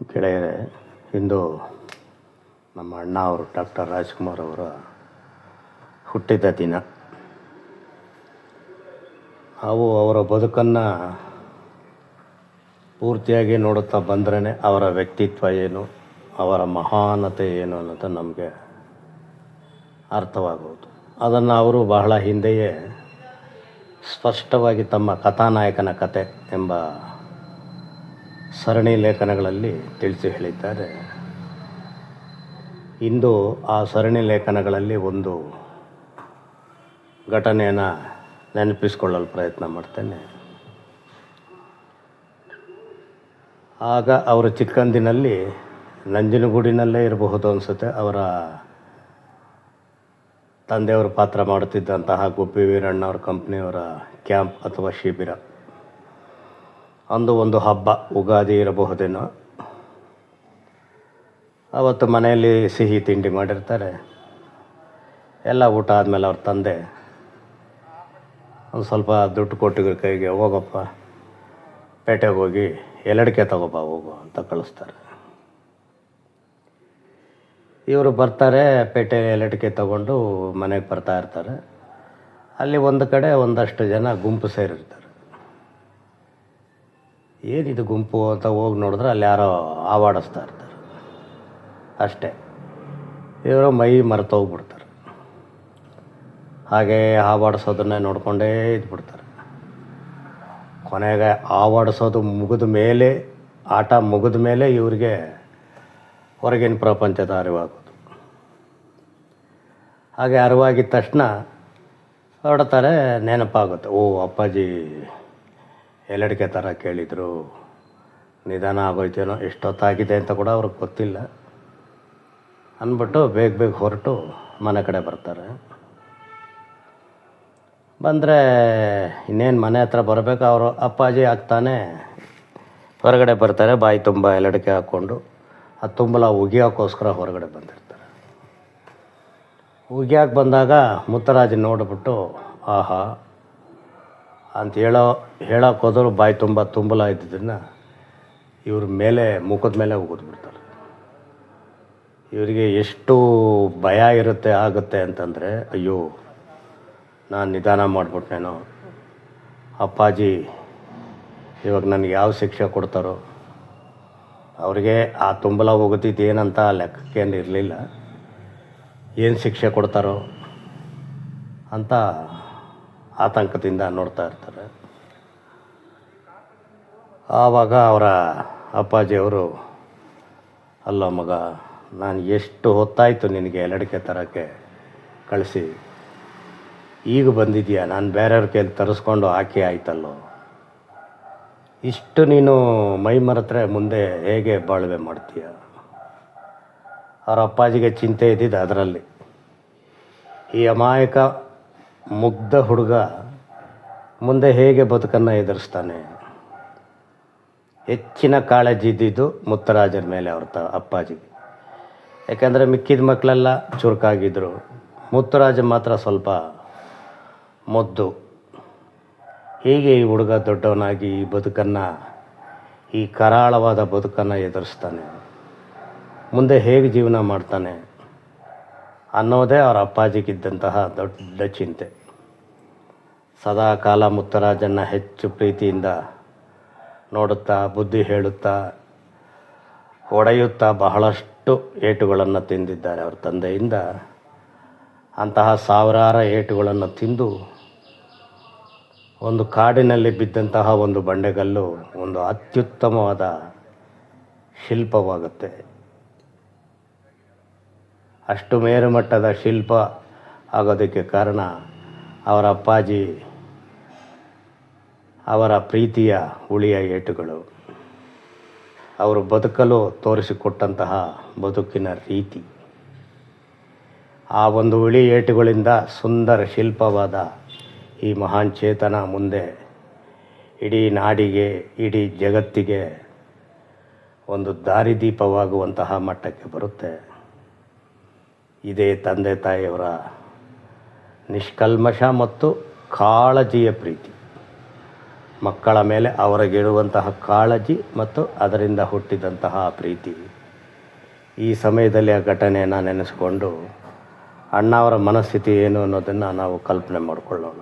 ಗೆಳೆಯರೇ, ಇಂದು ನಮ್ಮ ಅಣ್ಣ ಅವರು ಡಾಕ್ಟರ್ ರಾಜ್ಕುಮಾರ್ ಅವರ ಹುಟ್ಟಿದ ದಿನ. ನಾವು ಅವರ ಬದುಕನ್ನು ಪೂರ್ತಿಯಾಗಿ ನೋಡುತ್ತಾ ಬಂದ್ರೇ ಅವರ ವ್ಯಕ್ತಿತ್ವ ಏನು, ಅವರ ಮಹಾನತೆ ಏನು ಅನ್ನೋದು ನಮಗೆ ಅರ್ಥವಾಗುವುದು. ಅದನ್ನು ಅವರು ಬಹಳ ಹಿಂದೆಯೇ ಸ್ಪಷ್ಟವಾಗಿ ತಮ್ಮ ಕಥಾನಾಯಕನ ಕತೆ ಎಂಬ ಸರಣಿ ಲೇಖನಗಳಲ್ಲಿ ತಿಳಿಸಿ ಹೇಳಿದ್ದಾರೆ. ಇಂದು ಆ ಸರಣಿ ಲೇಖನಗಳಲ್ಲಿ ಒಂದು ಘಟನೆಯನ್ನು ನೆನಪಿಸಿಕೊಳ್ಳಲು ಪ್ರಯತ್ನ ಮಾಡ್ತೇನೆ. ಆಗ ಅವರು ಚಿಕ್ಕಂದಿನಲ್ಲಿ ನಂಜನಗೂಡಿನಲ್ಲೇ ಇರಬಹುದು ಅನಿಸುತ್ತೆ, ಅವರ ತಂದೆಯವರ ಪಾತ್ರ ಮಾಡುತ್ತಿದ್ದಂತಹ ಗುಬ್ಬಿ ವೀರಣ್ಣವ್ರ ಕಂಪ್ನಿಯವರ ಕ್ಯಾಂಪ್ ಅಥವಾ ಶಿಬಿರ. ಅಂದು ಒಂದು ಹಬ್ಬ, ಉಗಾದಿ ಇರಬಹುದೇನೋ. ಅವತ್ತು ಮನೆಯಲ್ಲಿ ಸಿಹಿ ತಿಂಡಿ ಮಾಡಿರ್ತಾರೆ. ಎಲ್ಲ ಊಟ ಆದಮೇಲೆ ಅವ್ರ ತಂದೆ ಒಂದು ಸ್ವಲ್ಪ ದುಡ್ಡು ಕೊಟ್ಟಿದ್ರು ಕೈಗೆ, ಹೋಗಪ್ಪ ಪೇಟೆಗೆ ಹೋಗಿ ಎಲ್ಲಡಿಕೆ ತಗೋಬ ಹೋಗು ಅಂತ ಕಳಿಸ್ತಾರೆ. ಇವರು ಬರ್ತಾರೆ, ಪೇಟೆ ಎಲ್ಲಡಿಕೆ ತಗೊಂಡು ಮನೆಗೆ ಬರ್ತಾ ಇರ್ತಾರೆ. ಅಲ್ಲಿ ಒಂದು ಕಡೆ ಒಂದಷ್ಟು ಜನ ಗುಂಪು ಸೇರಿರ್ತಾರೆ. ಏನಿದು ಗುಂಪು ಅಂತ ಹೋಗಿ ನೋಡಿದ್ರೆ ಅಲ್ಲಿ ಯಾರೋ ಆವಾಡಿಸ್ತಾ ಇರ್ತಾರೆ. ಅಷ್ಟೇ, ಇವರು ಮೈ ಮರೆತೋಗ್ಬಿಡ್ತಾರೆ. ಹಾಗೇ ಆವಾಡಿಸೋದನ್ನೇ ನೋಡಿಕೊಂಡೇ ಇದ್ಬಿಡ್ತಾರೆ. ಕೊನೆಗೆ ಆವಾಡಿಸೋದು ಮುಗಿದ ಮೇಲೆ, ಆಟ ಮುಗಿದ ಮೇಲೆ ಇವರಿಗೆ ಹೊರಗಿನ ಪ್ರಪಂಚದ ಅರಿವಾಗೋದು. ಹಾಗೆ ಅರಿವಾಗಿದ್ದ ತಕ್ಷಣ ಹೊರಡ್ತಾರೆ. ನೆನಪಾಗುತ್ತೆ, ಓ ಅಪ್ಪಾಜಿ ಎಲ್ಲಡಿಕೆ ಥರ ಕೇಳಿದರು, ನಿಧಾನ ಆಗೋಯ್ತೇನೋ, ಎಷ್ಟೊತ್ತಾಗಿದೆ ಅಂತ ಕೂಡ ಅವ್ರಿಗೆ ಗೊತ್ತಿಲ್ಲ ಅಂದ್ಬಿಟ್ಟು ಬೇಗ ಹೊರಟು ಮನೆ ಕಡೆ ಬರ್ತಾರೆ. ಬಂದರೆ ಇನ್ನೇನು ಮನೆ ಹತ್ರ ಬರಬೇಕು, ಅವರು ಅಪ್ಪಾಜಿ ಆಗ್ತಾನೆ ಹೊರಗಡೆ ಬರ್ತಾರೆ. ಬಾಯಿ ತುಂಬ ಎಲ್ಲಡಿಕೆ ಹಾಕ್ಕೊಂಡು ಆ ತುಂಬಲ ಉಗಿಯೋಕ್ಕೋಸ್ಕರ ಹೊರಗಡೆ ಬಂದಿರ್ತಾರೆ. ಉಗಿಯಾಕೆ ಬಂದಾಗ ಮುತ್ತರಾಜ್ ನೋಡಿಬಿಟ್ಟು ಆಹಾ ಅಂತ ಹೇಳೋಕೆ ಹೋದ್ರು ಬಾಯಿ ತುಂಬ ತುಂಬಲ ಇದ್ದಿದ್ದನ್ನು ಇವ್ರ ಮೇಲೆ, ಮುಖದ ಮೇಲೆ ಉಗಿದ್ಬಿಡ್ತಾರೆ. ಇವರಿಗೆ ಎಷ್ಟು ಭಯ ಆಗುತ್ತೆ ಅಂತಂದರೆ, ಅಯ್ಯೋ ನಾನು ನಿಧಾನ ಮಾಡಿಬಿಟ್ನೇನೋ, ಅಪ್ಪಾಜಿ ಇವಾಗ ನನಗೆ ಯಾವ ಶಿಕ್ಷೆ ಕೊಡ್ತಾರೋ. ಅವ್ರಿಗೆ ಆ ತುಂಬಲ ಹೋಗುತ್ತಿದ್ದು ಏನಂತ ಲೆಕ್ಕಕ್ಕೇನು ಇರಲಿಲ್ಲ, ಏನು ಶಿಕ್ಷೆ ಕೊಡ್ತಾರೋ ಅಂತ ಆತಂಕದಿಂದ ನೋಡ್ತಾ ಇರ್ತಾರೆ. ಆವಾಗ ಅವರ ಅಪ್ಪಾಜಿಯವರು, ಅಲ್ಲ ಮಗ, ನಾನು ಎಷ್ಟು ಹೊತ್ತಾಯಿತು ನಿನಗೆ ಎಲ್ಲಡಿಕೆ ತರೋಕ್ಕೆ ಕಳಿಸಿ, ಈಗ ಬಂದಿದ್ದೀಯ, ನಾನು ಬೇರೆಯವ್ರ ಕೈಲಿ ತರಿಸ್ಕೊಂಡು ಹಾಕಿ ಆಯ್ತಲ್ಲೋ, ಇಷ್ಟು ನೀನು ಮೈ ಮರೆತರೆ ಮುಂದೆ ಹೇಗೆ ಬಾಳ್ವೆ ಮಾಡ್ತೀಯ. ಅವರ ಅಪ್ಪಾಜಿಗೆ ಚಿಂತೆ ಇದ್ದಿದ್ದು ಅದರಲ್ಲಿ. ಈ ಅಮಾಯಕ ಮುಗ್ಧ ಹುಡುಗ ಮುಂದೆ ಹೇಗೆ ಬದುಕನ್ನು ಎದುರಿಸ್ತಾನೆ. ಹೆಚ್ಚಿನ ಕಾಳಜಿ ಇದ್ದಿದ್ದು ಮುತ್ತರಾಜರ ಮೇಲೆ ಅವ್ರ ಅಪ್ಪಾಜಿಗೆ. ಯಾಕೆಂದರೆ ಮಿಕ್ಕಿದ ಮಕ್ಕಳೆಲ್ಲ ಚುರುಕಾಗಿದ್ದರು, ಮುತ್ತರಾಜ ಮಾತ್ರ ಸ್ವಲ್ಪ ಮೊದ್ದು. ಹೀಗೆ ಈ ಹುಡುಗ ದೊಡ್ಡವನಾಗಿ ಈ ಬದುಕನ್ನು, ಈ ಕರಾಳವಾದ ಬದುಕನ್ನು ಎದುರಿಸ್ತಾನೆ, ಮುಂದೆ ಹೇಗೆ ಜೀವನ ಮಾಡ್ತಾನೆ ಅನ್ನೋದೇ ಅವರ ಅಪ್ಪಾಜಿಗಿದ್ದಂತಹ ದೊಡ್ಡ ಚಿಂತೆ. ಸದಾ ಕಾಲ ಮುತ್ತರಾಜನ್ನು ಹೆಚ್ಚು ಪ್ರೀತಿಯಿಂದ ನೋಡುತ್ತಾ, ಬುದ್ಧಿ ಹೇಳುತ್ತಾ, ಹೊಡೆಯುತ್ತಾ ಬಹಳಷ್ಟು ಏಟುಗಳನ್ನು ತಿಂದಿದ್ದಾರೆ ಅವ್ರ ತಂದೆಯಿಂದ. ಅಂತಹ ಸಾವಿರಾರು ಏಟುಗಳನ್ನು ತಿಂದು ಒಂದು ಕಾಡಿನಲ್ಲಿ ಬಿದ್ದಂತಹ ಒಂದು ಬಂಡೆಗಲ್ಲು ಒಂದು ಅತ್ಯುತ್ತಮವಾದ ಶಿಲ್ಪವಾಗುತ್ತೆ. ಅಷ್ಟು ಮೇರುಮಟ್ಟದ ಶಿಲ್ಪ ಆಗೋದಕ್ಕೆ ಕಾರಣ ಅವರ ಅಪ್ಪಾಜಿ ಅವರ ಪ್ರೀತಿಯ ಉಳಿಯ ಏಟುಗಳು, ಅವರು ಬದುಕಲು ತೋರಿಸಿಕೊಟ್ಟಂತಹ ಬದುಕಿನ ರೀತಿ. ಆ ಒಂದು ಉಳಿ ಏಟುಗಳಿಂದ ಸುಂದರ ಶಿಲ್ಪವಾದ ಈ ಮಹಾನ್ ಚೇತನ ಮುಂದೆ ಇಡೀ ನಾಡಿಗೆ, ಇಡೀ ಜಗತ್ತಿಗೆ ಒಂದು ದಾರಿದೀಪವಾಗುವಂತಹ ಮಟ್ಟಕ್ಕೆ ಬರುತ್ತೆ. ಇದೇ ತಂದೆ ತಾಯಿಯವರ ನಿಷ್ಕಲ್ಮಶ ಮತ್ತು ಕಾಳಜಿಯ ಪ್ರೀತಿ. ಮಕ್ಕಳ ಮೇಲೆ ಅವರಿಗಿರುವಂತಹ ಕಾಳಜಿ ಮತ್ತು ಅದರಿಂದ ಹುಟ್ಟಿದಂತಹ ಪ್ರೀತಿ. ಈ ಸಮಯದಲ್ಲಿ ಆ ಘಟನೆಯನ್ನು ನೆನೆಸ್ಕೊಂಡು ಅಣ್ಣಾವರ ಮನಸ್ಥಿತಿ ಏನು ಅನ್ನೋದನ್ನು ನಾವು ಕಲ್ಪನೆ ಮಾಡಿಕೊಳ್ಳೋಣ.